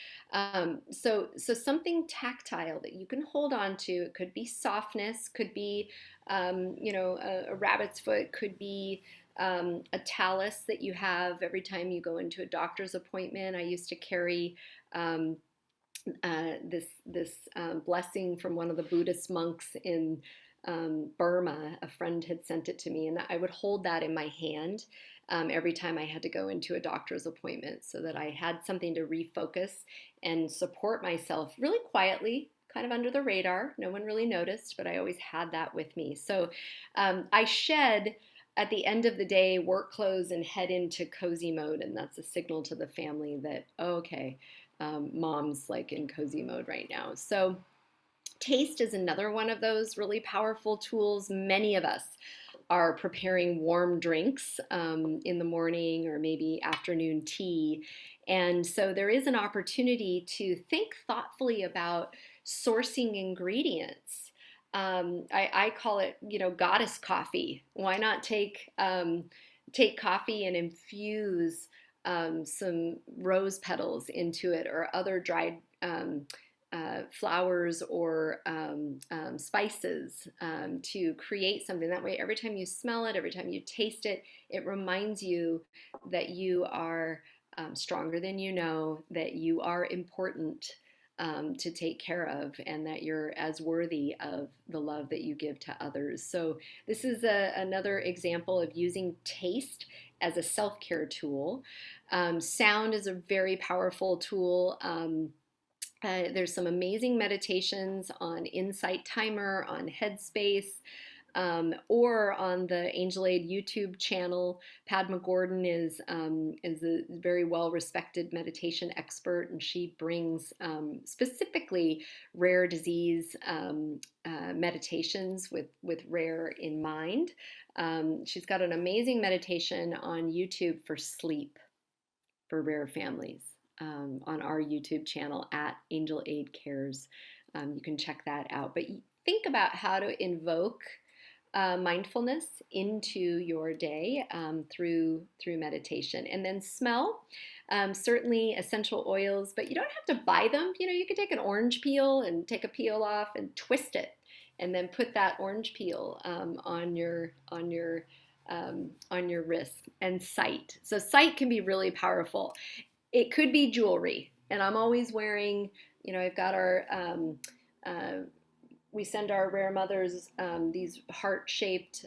B: So something tactile that you can hold on to. It could be softness, could be a rabbit's foot, could be a talus that you have every time you go into a doctor's appointment. I used to carry um, this blessing from one of the Buddhist monks in Burma. A friend had sent it to me, and I would hold that in my hand every time I had to go into a doctor's appointment, so that I had something to refocus and support myself really quietly, kind of under the radar. No one really noticed, but I always had that with me. So I shed at the end of the day work clothes and head into cozy mode, and that's a signal to the family that, oh, okay, mom's like in cozy mode right now. So taste is another one of those really powerful tools. Many of us are preparing warm drinks in the morning or maybe afternoon tea. And so there is an opportunity to think thoughtfully about sourcing ingredients. I call it, goddess coffee. Why not take coffee and infuse some rose petals into it, or other dried flowers or spices to create something. That way, every time you smell it, every time you taste it, it reminds you that you are stronger than you know, that you are important to take care of, and that you're as worthy of the love that you give to others. So this is another example of using taste as a self-care tool. Sound is a very powerful tool. There's some amazing meditations on Insight Timer, on Headspace, or on the Angel Aid YouTube channel. Padma Gordon is a very well-respected meditation expert, and she brings specifically rare disease meditations with rare in mind. She's got an amazing meditation on YouTube for sleep for rare families. On our YouTube channel at Angel Aid Cares. You can check that out. But think about how to invoke mindfulness into your day through meditation. And then smell, certainly essential oils, but you don't have to buy them. You can take an orange peel and take a peel off and twist it, and then put that orange peel on your wrist. And sight. So sight can be really powerful. It could be jewelry, and I'm always wearing, I've got our, we send our rare mothers these heart-shaped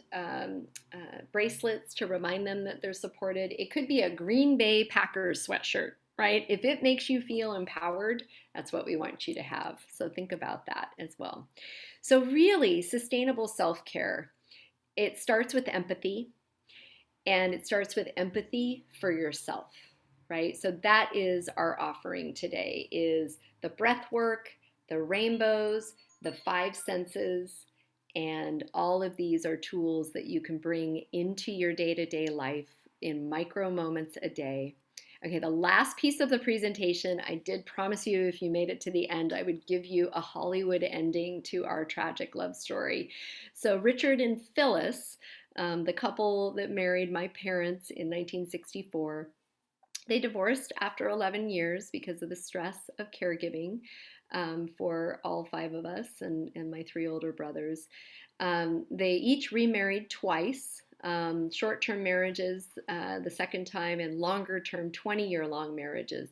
B: bracelets to remind them that they're supported. It could be a Green Bay Packers sweatshirt, right? If it makes you feel empowered, that's what we want you to have. So think about that as well. So really, sustainable self-care, it starts with empathy, and it starts with empathy for yourself. Right? So that is our offering today, is the breath work, the rainbows, the 5 senses, and all of these are tools that you can bring into your day-to-day life in micro moments a day. Okay, the last piece of the presentation, I did promise you if you made it to the end, I would give you a Hollywood ending to our tragic love story. So Richard and Phyllis, the couple that married my parents in 1964, they divorced after 11 years because of the stress of caregiving for all 5 of us and my 3 older brothers. They each remarried twice, short-term marriages the second time, and longer-term 20-year-long marriages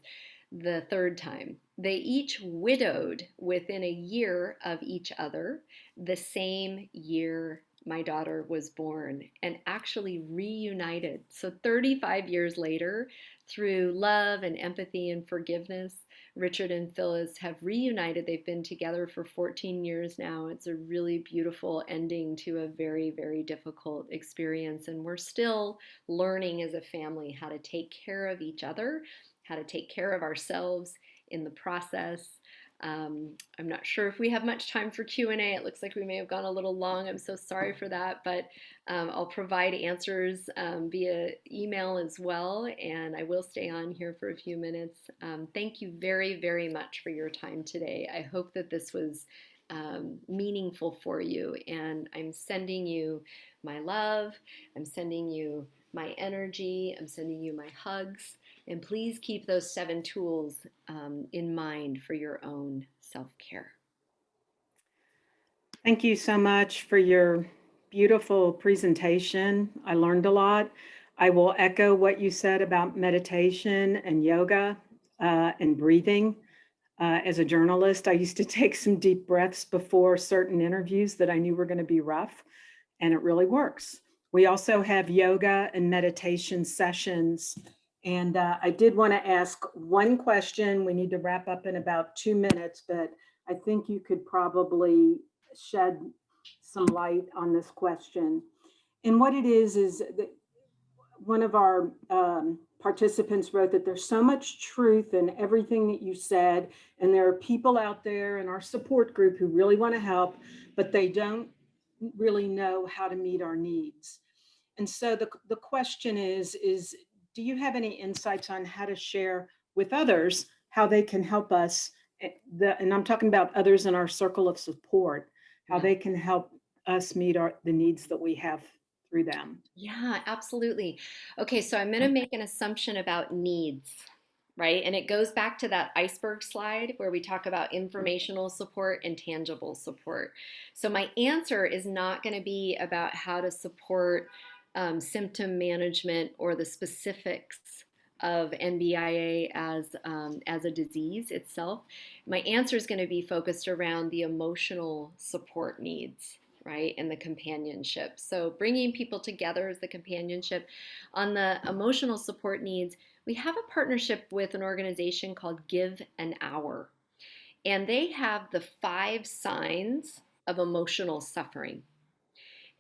B: the third time. They each widowed within a year of each other, the same year my daughter was born, and actually reunited. So 35 years later, through love and empathy and forgiveness, Richard and Phyllis have reunited. They've been together for 14 years now. It's a really beautiful ending to a very, very difficult experience. And we're still learning as a family how to take care of each other, how to take care of ourselves in the process. I'm not sure if we have much time for Q&A. It looks like we may have gone a little long. I'm so sorry for that, but I'll provide answers via email as well, and I will stay on here for a few minutes. Thank you very, very much for your time today. I hope that this was meaningful for you, and I'm sending you my love. I'm sending you my energy. I'm sending you my hugs. And please keep those 7 tools in mind for your own self-care.
A: Thank you so much for your beautiful presentation. I learned a lot. I will echo what you said about meditation and yoga and breathing. As a journalist, I used to take some deep breaths before certain interviews that I knew were going to be rough, and it really works. We also have yoga and meditation sessions. And I did want to ask one question. We need to wrap up in about 2 minutes, but I think you could probably shed some light on this question. And what it is that one of our participants wrote that there's so much truth in everything that you said, and there are people out there in our support group who really want to help, but they don't really know how to meet our needs. And so the question is do you have any insights on how to share with others how they can help us, and I'm talking about others in our circle of support, how they can help us meet the needs that we have through them?
B: Yeah, absolutely. Okay, so I'm going to make an assumption about needs, right? And it goes back to that iceberg slide where we talk about informational support and tangible support. So my answer is not going to be about how to support symptom management or the specifics of NBIA as a disease itself. My answer is going to be focused around the emotional support needs, right, and the companionship. So bringing people together is the companionship. On the emotional support needs, we have a partnership with an organization called Give an Hour, and they have the 5 signs of emotional suffering.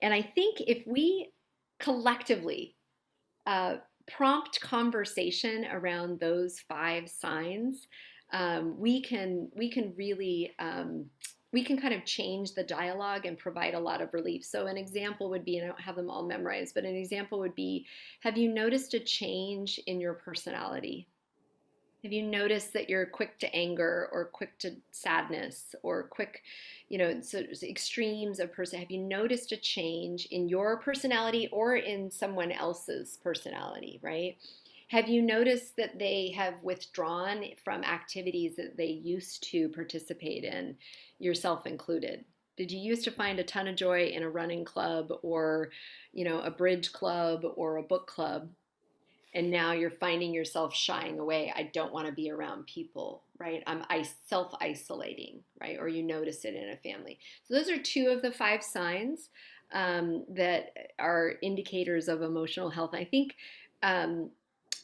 B: And I think if we collectively prompt conversation around those 5 signs, we can really we can kind of change the dialogue and provide a lot of relief. So an example would be, and I don't have them all memorized, but an example would be, have you noticed a change in your personality? Have you noticed that you're quick to anger or quick to sadness or quick, so extremes of person? Have you noticed a change in your personality or in someone else's personality, right? Have you noticed that they have withdrawn from activities that they used to participate in, yourself included? Did you used to find a ton of joy in a running club or, a bridge club or a book club? And now you're finding yourself shying away. I don't want to be around people, right? I'm self-isolating, right? Or you notice it in a family. So those are 2 of the 5 signs that are indicators of emotional health. I think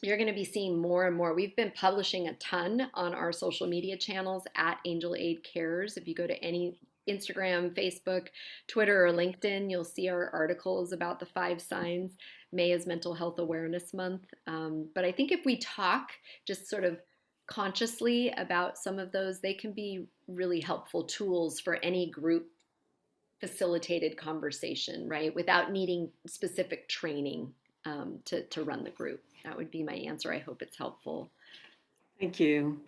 B: you're going to be seeing more and more. We've been publishing a ton on our social media channels at Angel Aid Cares. If you go to any Instagram, Facebook, Twitter, or LinkedIn, you'll see our articles about the 5 signs. May is Mental Health Awareness Month. But I think if we talk just sort of consciously about some of those, they can be really helpful tools for any group facilitated conversation, right? Without needing specific training to run the group. That would be my answer. I hope it's helpful.
A: Thank you.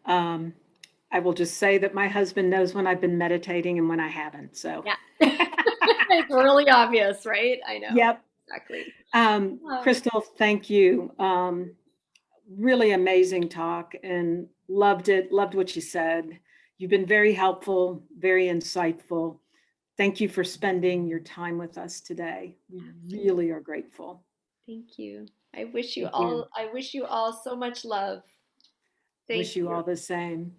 A: I will just say that my husband knows when I've been meditating and when I haven't. So
B: yeah, it's really obvious, right? I know.
A: Yep.
B: Exactly.
A: Crystal, thank you. Really amazing talk and loved it. Loved what you said. You've been very helpful, very insightful. Thank you for spending your time with us today. We really are grateful.
B: Thank you. I wish you all so much love.
A: Wish you all the same.